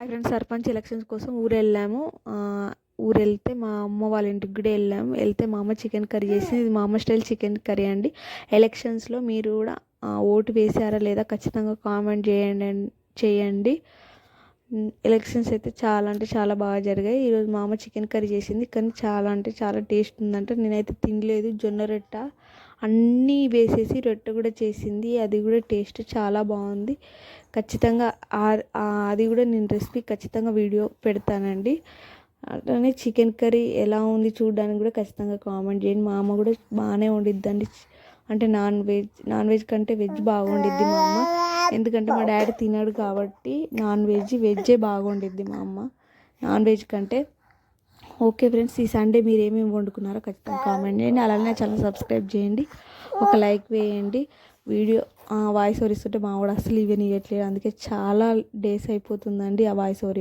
Friends, sarpanch elections కోసం ఊరెళ్ళాము. ఊరెళ్తే మా అమ్మ వాళ్ళ ఇంటికి కూడా వెళ్ళాము. వెళ్తే మా అమ్మ చికెన్ కర్రీ చేసింది. ఇది మా అమ్మ స్టైల్ చికెన్ కర్రీ అండి. ఎలక్షన్స్లో మీరు కూడా ఓటు వేసారా లేదా ఖచ్చితంగా కామెంట్ చేయండి. ఎలక్షన్స్ అయితే చాలా అంటే చాలా బాగా జరిగాయి. ఈరోజు మా అమ్మ చికెన్ కర్రీ చేసింది, కానీ చాలా అంటే చాలా టేస్ట్ ఉందంట. నేనైతే తినలేదు. జొన్న రొట్ట అన్నీ వేసేసి రొట్టె కూడా చేసింది. అది కూడా టేస్ట్ చాలా బాగుంది. ఖచ్చితంగా అది కూడా నేను రెసిపీ ఖచ్చితంగా వీడియో పెడతానండి. అట్లనే చికెన్ కర్రీ ఎలా ఉంది చూడడానికి కూడా ఖచ్చితంగా కామెంట్ చేయండి. మా అమ్మ కూడా బాగానే వండిద్దండి. అంటే నాన్ వెజ్ కంటే వెజ్ బాగా వండిద్ది మా అమ్మ. ఎందుకంటే మా డాడీ తినడు కాబట్టి వెజ్జే బాగా వండిద్ది మా అమ్మ నాన్ వెజ్ కంటే. ఓకే ఫ్రెండ్స్, ఈ సండే మీరు ఏమేమి వండుకున్నారో ఖచ్చితంగా కామెంట్ చేయండి. అలానే ఛానల్ సబ్స్క్రైబ్ చేయండి, ఒక లైక్ వేయండి. వీడియో వాయిస్ ఓవర్ ఇస్తుంటే మా వాడు అసలు ఇవ్వనియట్లేదు. అందుకే చాలా డేస్ అయిపోతుందండి ఆ వాయిస్ ఓవర్